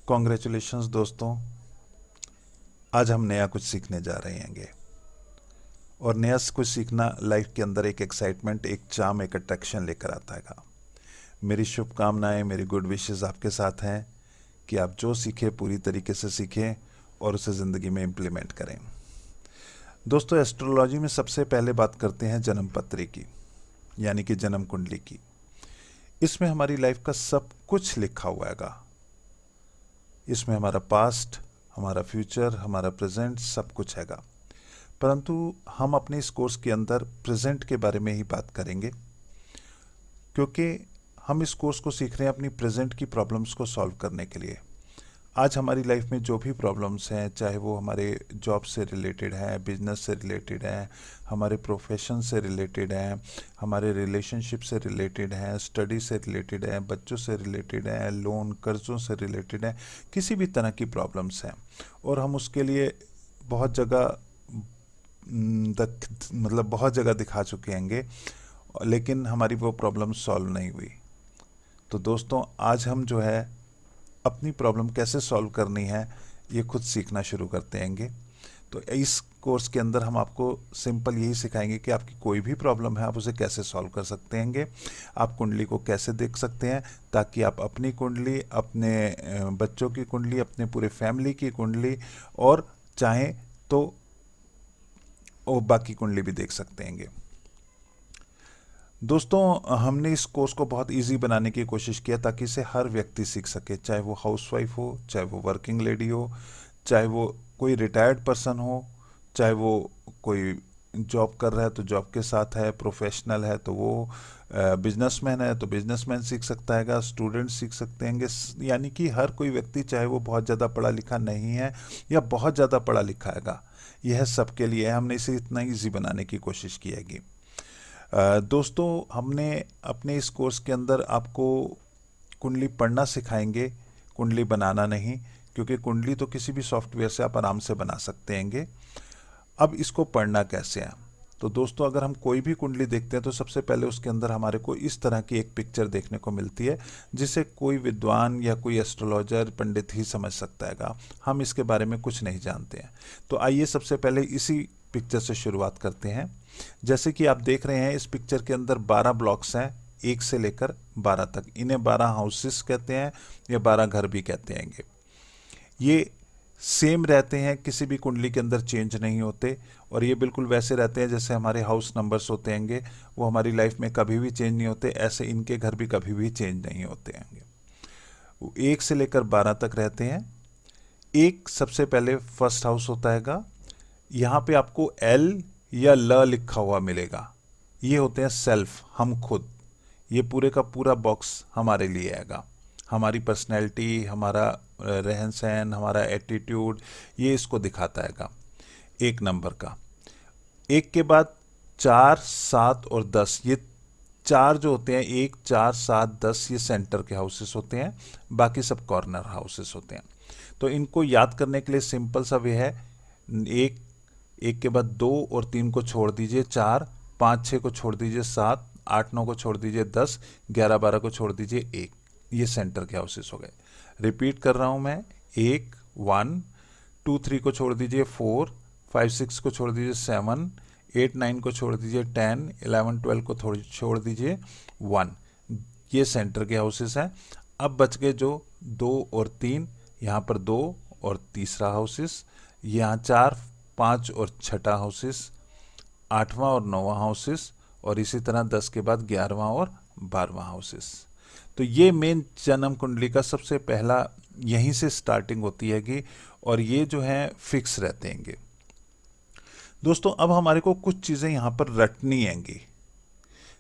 Congratulations दोस्तों। आज हम नया कुछ सीखने जा रहे हैंगे और नया कुछ सीखना लाइफ के अंदर एक एक्साइटमेंट, एक चार्म, एक अट्रैक्शन लेकर आता है। मेरी शुभकामनाएं, मेरी गुड विशेस आपके साथ हैं कि आप जो सीखें पूरी तरीके से सीखें और उसे ज़िंदगी में इम्प्लीमेंट करें। दोस्तों, एस्ट्रोलॉजी में सबसे पहले बात करते हैं जन्म पत्री की, यानी कि जन्म कुंडली की। इसमें हमारी लाइफ का सब कुछ लिखा हुआ हैगा। इसमें हमारा पास्ट, हमारा फ्यूचर, हमारा प्रेजेंट सब कुछ हैगा। परंतु हम अपने इस कोर्स के अंदर प्रेजेंट के बारे में ही बात करेंगे, क्योंकि हम इस कोर्स को सीख रहे हैं अपनी प्रेजेंट की प्रॉब्लम्स को सॉल्व करने के लिए। आज हमारी लाइफ में जो भी प्रॉब्लम्स हैं, चाहे वो हमारे जॉब से रिलेटेड है, बिजनेस से रिलेटेड है, हमारे प्रोफेशन से रिलेटेड है, हमारे रिलेशनशिप से रिलेटेड है, स्टडी से रिलेटेड है, बच्चों से रिलेटेड है, लोन कर्ज़ों से रिलेटेड है, किसी भी तरह की प्रॉब्लम्स हैं और हम उसके लिए बहुत जगह बहुत जगह दिखा चुके हैंगे, लेकिन हमारी वो प्रॉब्लम सॉल्व नहीं हुई। तो दोस्तों, आज हम जो है अपनी प्रॉब्लम कैसे सॉल्व करनी है ये खुद सीखना शुरू करते हैंगे। तो इस कोर्स के अंदर हम आपको सिंपल यही सिखाएंगे कि आपकी कोई भी प्रॉब्लम है आप उसे कैसे सॉल्व कर सकते हैंगे, आप कुंडली को कैसे देख सकते हैं, ताकि आप अपनी कुंडली, अपने बच्चों की कुंडली, अपने पूरे फैमिली की कुंडली और चाहें तो वो बाकी कुंडली भी देख सकते हैंगे। दोस्तों, हमने इस कोर्स को बहुत इजी बनाने की कोशिश किया ताकि इसे हर व्यक्ति सीख सके, चाहे वो हाउसवाइफ हो, चाहे वो वर्किंग लेडी हो, चाहे वो कोई रिटायर्ड पर्सन हो, चाहे वो कोई जॉब कर रहा है तो जॉब के साथ है, प्रोफेशनल है तो वो बिजनेसमैन है तो बिजनेसमैन सीख सकता है, स्टूडेंट सीख सकते हैं। यानी कि हर कोई व्यक्ति, चाहे वो बहुत ज़्यादा पढ़ा लिखा नहीं है या बहुत ज़्यादा पढ़ा लिखा हैगा, यह सबके लिए है। हमने इसे इतना ईजी बनाने की कोशिश की हैगी। दोस्तों, हमने अपने इस कोर्स के अंदर आपको कुंडली पढ़ना सिखाएंगे, कुंडली बनाना नहीं, क्योंकि कुंडली तो किसी भी सॉफ्टवेयर से आप आराम से बना सकते हैंगे। अब इसको पढ़ना कैसे है? तो दोस्तों, अगर हम कोई भी कुंडली देखते हैं तो सबसे पहले उसके अंदर हमारे को इस तरह की एक पिक्चर देखने को मिलती है, जिसे कोई विद्वान या कोई एस्ट्रोलॉजर, पंडित ही समझ सकता हैगा। हम इसके बारे में कुछ नहीं जानते हैं। तो आइए सबसे पहले इसी पिक्चर से शुरुआत करते हैं। जैसे कि आप देख रहे हैं, इस पिक्चर के अंदर 12 ब्लॉक्स हैं, 1 से लेकर 12 तक। इन्हें 12 हाउसेस कहते हैं या 12 घर भी कहते हैं। ये सेम रहते हैं, किसी भी कुंडली के अंदर चेंज नहीं होते, और ये बिल्कुल वैसे रहते हैं जैसे हमारे हाउस नंबर्स होते हैंगे, वो हमारी लाइफ में कभी भी चेंज नहीं होते। ऐसे इनके घर भी कभी भी चेंज नहीं होते हैंगे। 1 से लेकर 12 तक रहते हैं। एक सबसे पहले फर्स्ट हाउस होता हैगा। यहाँ पे आपको एल या ल लिखा हुआ मिलेगा। ये होते हैं सेल्फ, हम खुद। ये पूरे का पूरा बॉक्स हमारे लिए हैगा। हमारी पर्सनैलिटी, हमारा रहन सहन, हमारा एटीट्यूड, ये इसको दिखाता हैगा। 1 नंबर का। 1 के बाद 4, 7 और 10, ये 4 जो होते हैं, 1, 4, 7, 10, ये सेंटर के हाउसेस होते हैं, बाकी सब कॉर्नर हाउसेस होते हैं। तो इनको याद करने के लिए सिंपल सा वे है, 1 के बाद 2 और 3 को छोड़ दीजिए, 4, 5, 6 को छोड़ दीजिए, 7, 8, 9 को छोड़ दीजिए, 10, 11, 12 को छोड़ दीजिए, 1। ये सेंटर के हाउसेस हो गए। रिपीट कर रहा हूं मैं, 1, 1, 2, 3 को छोड़ दीजिए, 4, 5, 6 को छोड़ दीजिए, 7, 8, 9 को छोड़ दीजिए, 10, 11, 12 को छोड़ दीजिए, 1। ये सेंटर के हाउसेस हैं। अब बच गए जो 2 और 3, यहाँ पर 2 और तीसरा हाउसेस, यहाँ 4, 5 और छठा हाउसेस, 8वां और 9वां हाउसेस, और इसी तरह 10 के बाद 11वां और 12वां हाउसेस। तो ये मेन जन्म कुंडली का सबसे पहला, यहीं से स्टार्टिंग होती हैगी, और ये जो है फिक्स रहते हैंगे। दोस्तों, अब हमारे को कुछ चीज़ें यहाँ पर रटनी हैंगी।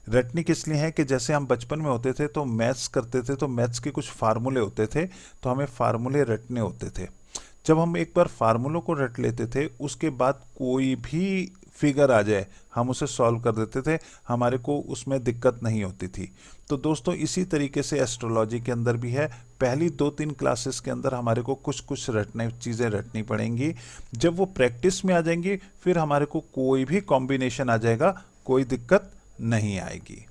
रटनी किस लिए है कि जैसे हम बचपन में होते थे तो मैथ्स करते थे, तो मैथ्स के कुछ फार्मूले होते थे, तो हमें फार्मूले रटने होते थे। जब हम एक बार फार्मूलों को रट लेते थे, उसके बाद कोई भी फिगर आ जाए हम उसे सॉल्व कर देते थे, हमारे को उसमें दिक्कत नहीं होती थी। तो दोस्तों, इसी तरीके से एस्ट्रोलॉजी के अंदर भी है। पहली 2-3 क्लासेस के अंदर हमारे को कुछ कुछ चीज़ें रटनी पड़ेंगी। जब वो प्रैक्टिस में आ जाएंगी, फिर हमारे को कोई भी कॉम्बिनेशन आ जाएगा, कोई दिक्कत नहीं आएगी।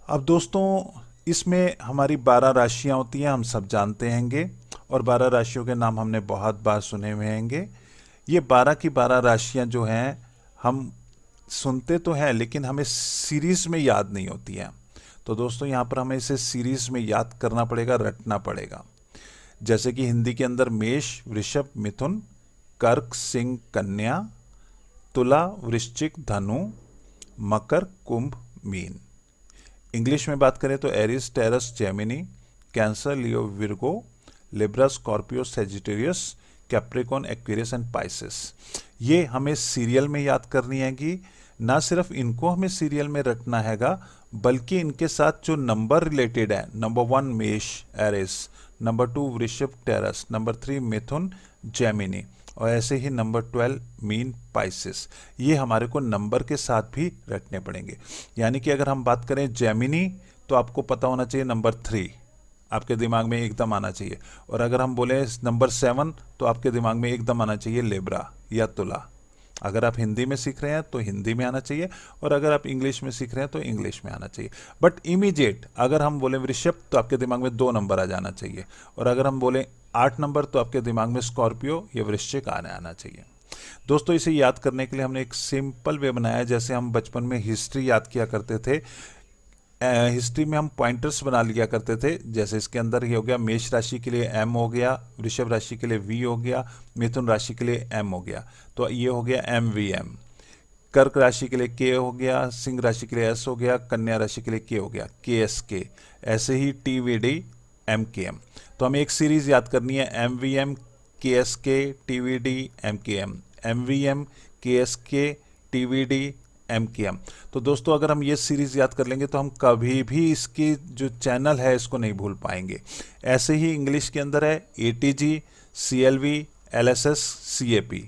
अब दोस्तों, इसमें हमारी 12 राशियां होती हैं, हम सब जानते हैंगे, और 12 राशियों के नाम हमने बहुत बार सुने हुए हैंगे। ये 12 की 12 राशियां जो हैं हम सुनते तो हैं लेकिन हमें सीरीज में याद नहीं होती हैं। तो दोस्तों यहाँ पर हमें इसे सीरीज में याद करना पड़ेगा, रटना पड़ेगा। जैसे कि हिंदी के अंदर मेष, वृषभ, मिथुन, कर्क, सिंह, कन्या, तुला, वृश्चिक, धनु, मकर, कुंभ, मीन। इंग्लिश में बात करें तो Aries, Taurus, Gemini, Cancer, Leo, Virgo, Libra, Scorpio, Sagittarius, Capricorn, Aquarius and Pisces. ये हमें सीरियल में याद करनी हैगी। ना सिर्फ इनको हमें सीरियल में रटना हैगा, बल्कि इनके साथ जो नंबर रिलेटेड है, नंबर 1 मेष, एरिस, नंबर 2 वृषभ, टेरस, नंबर 3 मिथुन, जेमिनी, और ऐसे ही नंबर 12 मीन, पाइसेस। ये हमारे को नंबर के साथ भी रटने पड़ेंगे। यानी कि अगर हम बात करें जेमिनी, तो आपको पता होना चाहिए नंबर 3, आपके दिमाग में एकदम आना चाहिए। और अगर हम बोले नंबर 7, तो आपके दिमाग में एकदम आना चाहिए लिब्रा या तुला। अगर आप हिंदी में सीख रहे हैं तो हिंदी में आना चाहिए, और अगर आप इंग्लिश में सीख रहे हैं तो इंग्लिश में आना चाहिए। बट इमीडिएट अगर हम बोले वृषभ, तो आपके दिमाग में 2 नंबर आ जाना चाहिए, और अगर हम बोले 8 नंबर, तो आपके दिमाग में स्कॉर्पियो या वृश्चिक आना चाहिए। दोस्तों इसे याद करने के लिए हमने एक सिंपल वे बनाया है। जैसे हम बचपन में हिस्ट्री याद किया करते थे, हिस्ट्री में हम पॉइंटर्स बना लिया करते थे। जैसे इसके अंदर ये हो गया, मेष राशि के लिए एम हो गया, वृषभ राशि के लिए वी हो गया, मिथुन राशि के लिए एम हो गया, तो ये हो गया एम वी एम। कर्क राशि के लिए के हो गया, सिंह राशि के लिए एस हो गया, कन्या राशि के लिए के हो गया, के एस के। ऐसे ही टी वी डी एम के एम। तो हमें एक सीरीज याद करनी है, एम वी एम, के एस के, टी वी डी, एम के एम, एम वी एम, के एस के, टी वी डी, एम के एम। तो दोस्तों अगर हम ये सीरीज याद कर लेंगे तो हम कभी भी इसकी जो चैनल है इसको नहीं भूल पाएंगे। ऐसे ही इंग्लिश के अंदर है A T G, C L V, L S S, C A P.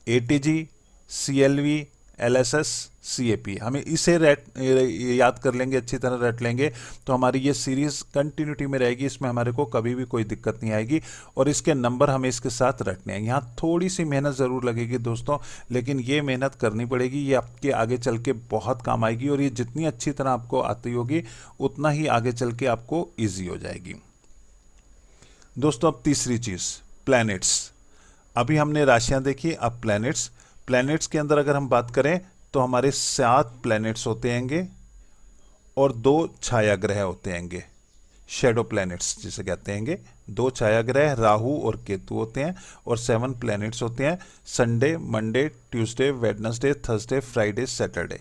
A T G, C L V, L S S, C A P. हमें इसे याद कर लेंगे, अच्छी तरह रट लेंगे, तो हमारी ये सीरीज कंटिन्यूटी में रहेगी। इसमें हमारे को कभी भी कोई दिक्कत नहीं आएगी, और इसके नंबर हमें इसके साथ रटने हैं। यहाँ थोड़ी सी मेहनत ज़रूर लगेगी दोस्तों, लेकिन ये मेहनत करनी पड़ेगी। ये आपके आगे चल के बहुत काम आएगी, और ये जितनी अच्छी तरह आपको आती होगी उतना ही आगे चल के आपको ईजी हो जाएगी। दोस्तों अब तीसरी चीज़, प्लैनेट्स। अभी हमने राशियां देखी, अब प्लैनेट्स। प्लैनेट्स के अंदर अगर हम बात करें तो हमारे 7 प्लैनेट्स होते हैंगे, और 2 छाया ग्रह होते हैंगे, शेडो प्लैनेट्स जिसे कहते हैंगे। 2 छाया ग्रह राहु और केतु होते हैं, और 7 प्लैनेट्स होते हैं, Sunday, Monday, Tuesday, Wednesday, Thursday, Friday, Saturday.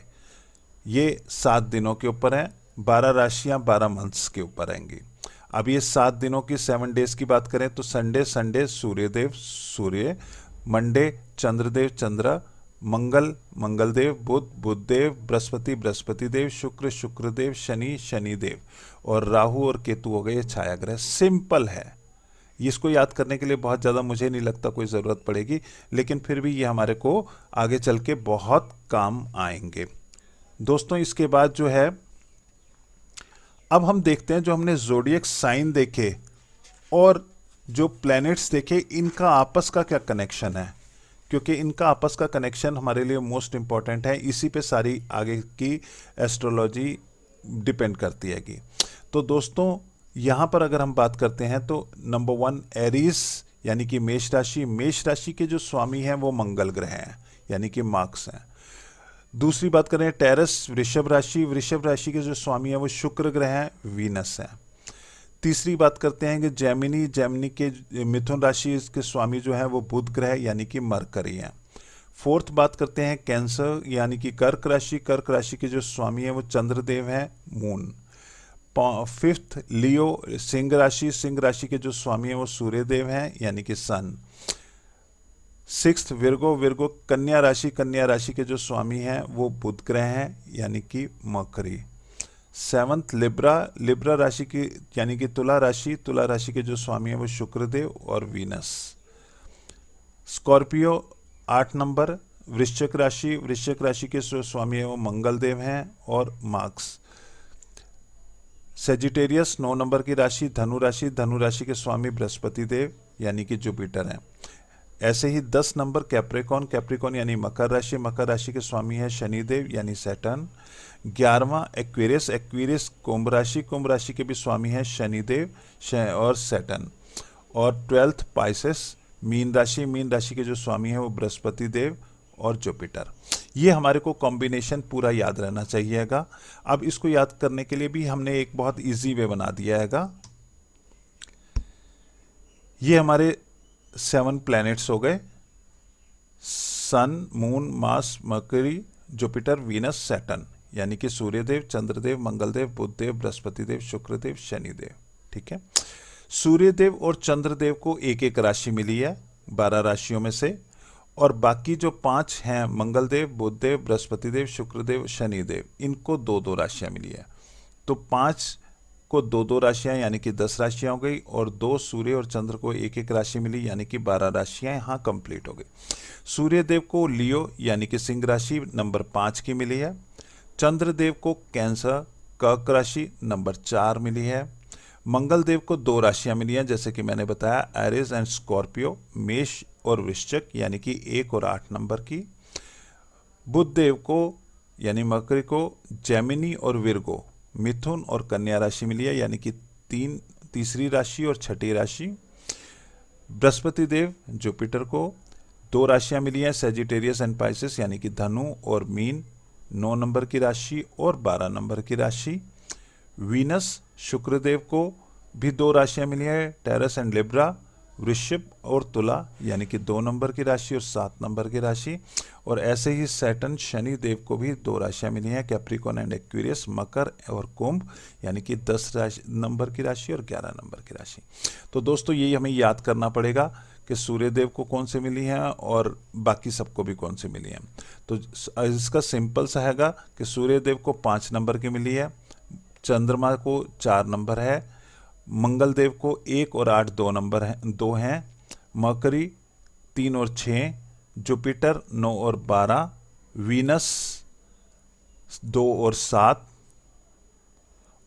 ये 7 दिनों के ऊपर हैं। 12 राशियां 12 मंथ्स के ऊपर आएंगी। अब ये 7 दिनों की 7 डेज की बात करें तो संडे सूर्यदेव सूर्य, मंडे चंद्रदेव चंद्र, मंगल मंगलदेव, बुध बुधदेव, बृहस्पति बृहस्पतिदेव, शुक्र शुक्रदेव, शनि शनिदेव, और राहु और केतु हो गए छाया ग्रह। सिंपल है, इसको याद करने के लिए बहुत ज़्यादा मुझे नहीं लगता कोई ज़रूरत पड़ेगी, लेकिन फिर भी ये हमारे को आगे चल के बहुत काम आएंगे। दोस्तों इसके बाद जो है, अब हम देखते हैं जो हमने ज़ोडिएक साइन देखे और जो प्लैनेट्स देखे, इनका आपस का क्या कनेक्शन है, क्योंकि इनका आपस का कनेक्शन हमारे लिए मोस्ट इंपॉर्टेंट है। इसी पे सारी आगे की एस्ट्रोलॉजी डिपेंड करती है कि। तो दोस्तों यहाँ पर अगर हम बात करते हैं तो नंबर 1 एरीज यानी कि मेष राशि। मेष राशि के जो स्वामी हैं वो मंगल ग्रह हैं, यानी कि मार्क्स हैं। दूसरी बात करें टेरस वृषभ राशि। वृषभ राशि के जो स्वामी हैं वो शुक्र ग्रह हैं, वीनस हैं। तीसरी बात करते हैं कि जेमिनी। जेमिनी के मिथुन राशि के स्वामी जो है वो बुध ग्रह यानी कि मरकरी हैं। फोर्थ बात करते हैं कैंसर यानी कि कर्क राशि। कर्क राशि के जो स्वामी हैं वो चंद्रदेव हैं, मून। फिफ्थ लियो सिंह राशि। सिंह राशि के जो स्वामी हैं वो सूर्यदेव हैं यानी कि सन। Sixth Virgo. विर्गो कन्या राशि। कन्या राशि के जो स्वामी हैं वो बुध ग्रह हैं यानी कि मरकरी। Seventh Libra. लिब्रा राशि की यानी कि तुला राशि। तुला राशि के जो स्वामी हैं वो शुक्रदेव और वीनस। स्कॉर्पियो 8 नंबर वृश्चिक राशि। वृश्चिक राशि के जो स्वामी हैं वो मंगलदेव हैं और मार्क्स। सेजिटेरियस 9 नंबर की राशि धनु राशि। धनु राशि के स्वामी बृहस्पति देव यानी कि जुपिटर हैं। ऐसे ही 10 नंबर कैप्रिकॉन, कैप्रिकॉन यानी मकर राशि, मकर राशि के स्वामी है शनिदेव यानी सैटर्न। 11वां एक्वेरियस, एक्वेरियस कुंभ राशि, कुंभ राशि के भी स्वामी है शनिदेव और सैटर्न। और 12th पाइसेस मीन राशि, मीन राशि के जो स्वामी है वो बृहस्पति देव और जुपिटर। ये हमारे को कॉम्बिनेशन पूरा याद रहना चाहिएगा। अब इसको याद करने के लिए भी हमने एक बहुत इजी वे बना दिया हैगा। ये हमारे 7 प्लैनेट्स हो गए, sun, moon, Mars, Mercury, Jupiter, Venus, Saturn, यानी कि सूर्यदेव, चंद्रदेव, मंगलदेव, बुधदेव, बृहस्पतिदेव, शुक्रदेव, शनिदेव। ठीक है। सूर्यदेव और चंद्रदेव को एक एक राशि मिली है 12 राशियों में से, और बाकी जो 5 हैं मंगलदेव, बुधदेव, बृहस्पतिदेव, शुक्रदेव, शनिदेव, इनको 2-2 राशियां मिली है। तो 5 को 2-2 राशियां यानी कि 10 राशियां हो गई, और 2 सूर्य और चंद्र को एक एक राशि मिली यानी कि 12 राशियां यहाँ कंप्लीट हो गई। सूर्यदेव को लियो यानी कि सिंह राशि नंबर 5 की मिली है। चंद्रदेव को कैंसर कर्क राशि नंबर 4 मिली है। मंगलदेव को 2 राशियां मिली हैं जैसे कि मैंने बताया, एरिस एंड स्कॉर्पियो, मेष और वृश्चिक यानी कि 1 और 8 नंबर की। बुधदेव को यानी मकरी को जेमिनी और विर्गो, मिथुन और कन्या राशि मिली है यानी कि तीसरी राशि और छठी राशि। बृहस्पति देव जुपिटर को 2 राशियां मिली हैं, सेजिटेरियस एंड पाइसेस यानी कि धनु और मीन, 9 नंबर की राशि और 12 नंबर की राशि। वीनस शुक्रदेव को भी 2 राशियां मिली हैं, टेरस एंड लिब्रा, वृश्चिक और तुला यानी कि 2 नंबर की राशि और 7 नंबर की राशि। और ऐसे ही सैटर्न शनि देव को भी 2 राशियां मिली हैं, कैप्रिकॉन एंड एक्वेरियस, मकर और कुंभ यानी कि 10 नंबर की राशि और 11 नंबर की राशि। तो दोस्तों यही हमें याद करना पड़ेगा कि सूर्यदेव को कौन से मिली हैं और बाकी सबको भी कौन से मिली हैं। तो इसका सिंपल सा हैगा कि सूर्यदेव को 5 नंबर की मिली है, चंद्रमा को 4 नंबर है, मंगलदेव को 1 और 8 2 हैं, मरकरी 3 और 6, जुपिटर 9 और 12, वीनस 2 और 7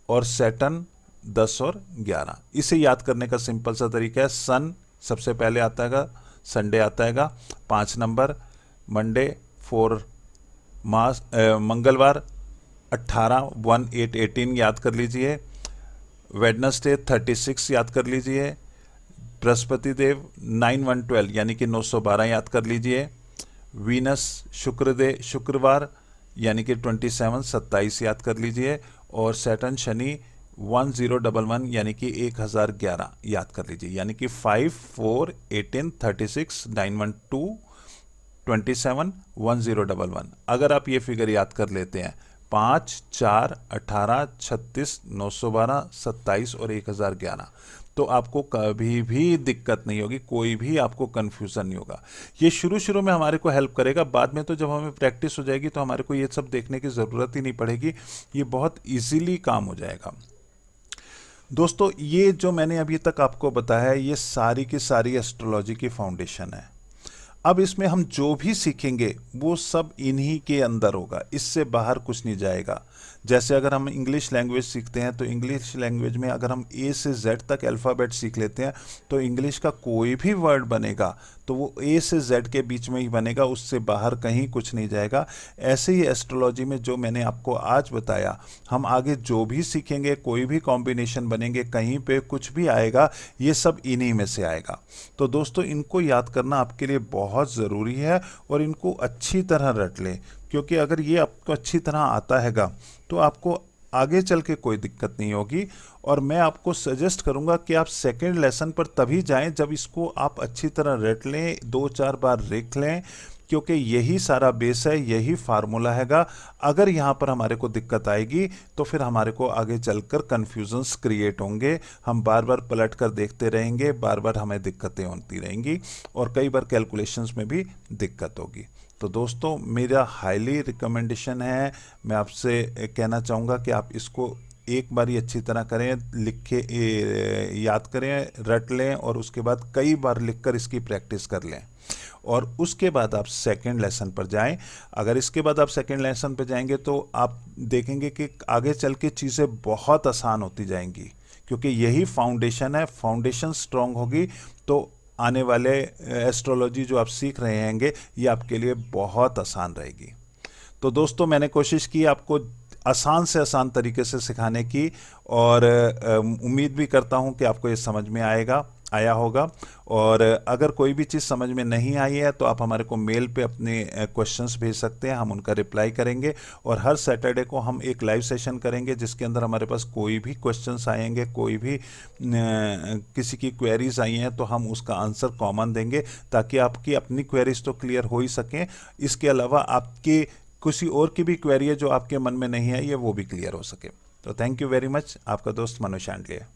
और सैटर्न 10 और 11। इसे याद करने का सिंपल सा तरीका है, सन सबसे पहले आता है, संडे आता है 5 नंबर, मंडे 4, मंगलवार 18 1 8 18 याद कर लीजिए, वेडनेसडे 36 याद कर लीजिए, बृहस्पति देव 9 1 12 यानी कि 912 याद कर लीजिए, वीनस शुक्रवार यानी कि 27 याद कर लीजिए, और सैटर्न शनि 1011 यानी कि 1011 याद कर लीजिए, यानी कि 5 4 18 36 9 1 2 27 1011। अगर आप ये फिगर याद कर लेते हैं 5 4 18 36 912 27 और 1011, तो आपको कभी भी दिक्कत नहीं होगी, कोई भी आपको कंफ्यूजन नहीं होगा। ये शुरू में हमारे को हेल्प करेगा, बाद में तो जब हमें प्रैक्टिस हो जाएगी तो हमारे को ये सब देखने की ज़रूरत ही नहीं पड़ेगी, ये बहुत इजीली काम हो जाएगा। दोस्तों ये जो मैंने अभी तक आपको बताया है ये सारी की सारी एस्ट्रोलॉजी की फाउंडेशन है। अब इसमें हम जो भी सीखेंगे वो सब इन्हीं के अंदर होगा, इससे बाहर कुछ नहीं जाएगा। जैसे अगर हम इंग्लिश लैंग्वेज सीखते हैं तो इंग्लिश लैंग्वेज में अगर हम ए से जेड तक अल्फ़ाबेट सीख लेते हैं तो इंग्लिश का कोई भी वर्ड बनेगा तो वो ए से जेड के बीच में ही बनेगा, उससे बाहर कहीं कुछ नहीं जाएगा। ऐसे ही एस्ट्रोलॉजी में जो मैंने आपको आज बताया, हम आगे जो भी सीखेंगे, कोई भी कॉम्बिनेशन बनेंगे, कहीं पे कुछ भी आएगा, ये सब इन्हीं में से आएगा। तो दोस्तों इनको याद करना आपके लिए बहुत ज़रूरी है और इनको अच्छी तरह रट लें, क्योंकि अगर ये आपको अच्छी तरह आता हैगा तो आपको आगे चल के कोई दिक्कत नहीं होगी। और मैं आपको सजेस्ट करूंगा कि आप सेकंड लेसन पर तभी जाएं जब इसको आप अच्छी तरह रट लें, 2-4 बार लिख लें, क्योंकि यही सारा बेस है, यही फार्मूला हैगा। अगर यहाँ पर हमारे को दिक्कत आएगी तो फिर हमारे को आगे चलकर कन्फ्यूजन्स क्रिएट होंगे, हम बार बार पलट कर देखते रहेंगे, बार बार हमें दिक्कतें होती रहेंगी और कई बार कैलकुलेशंस में भी दिक्कत होगी। तो दोस्तों मेरा हाईली रिकमेंडेशन है, मैं आपसे कहना चाहूँगा कि आप इसको एक बार ही अच्छी तरह करें, लिख के याद करें, रट लें और उसके बाद कई बार लिखकर इसकी प्रैक्टिस कर लें और उसके बाद आप सेकंड लेसन पर जाएं। अगर इसके बाद आप सेकंड लेसन पर जाएंगे तो आप देखेंगे कि आगे चल के चीज़ें बहुत आसान होती जाएंगी, क्योंकि यही फाउंडेशन है। फाउंडेशन स्ट्रांग होगी तो आने वाले एस्ट्रोलॉजी जो आप सीख रहे हैंगे ये आपके लिए बहुत आसान रहेगी। तो दोस्तों मैंने कोशिश की आपको आसान से आसान तरीके से सिखाने की, और उम्मीद भी करता हूं कि आपको ये समझ में आया होगा। और अगर कोई भी चीज़ समझ में नहीं आई है तो आप हमारे को मेल पे अपने क्वेश्चंस भेज सकते हैं, हम उनका रिप्लाई करेंगे। और हर सैटरडे को हम एक लाइव सेशन करेंगे जिसके अंदर हमारे पास कोई भी क्वेश्चंस आएंगे, कोई भी किसी की क्वेरीज आई हैं तो हम उसका आंसर कॉमन देंगे, ताकि आपकी अपनी क्वेरीज तो क्लियर हो ही सकें, इसके अलावा आपकी किसी और की भी क्वेरी है जो आपके मन में नहीं है ये वो भी क्लियर हो सके। तो थैंक यू वेरी मच, आपका दोस्त मनोज शांडलिया।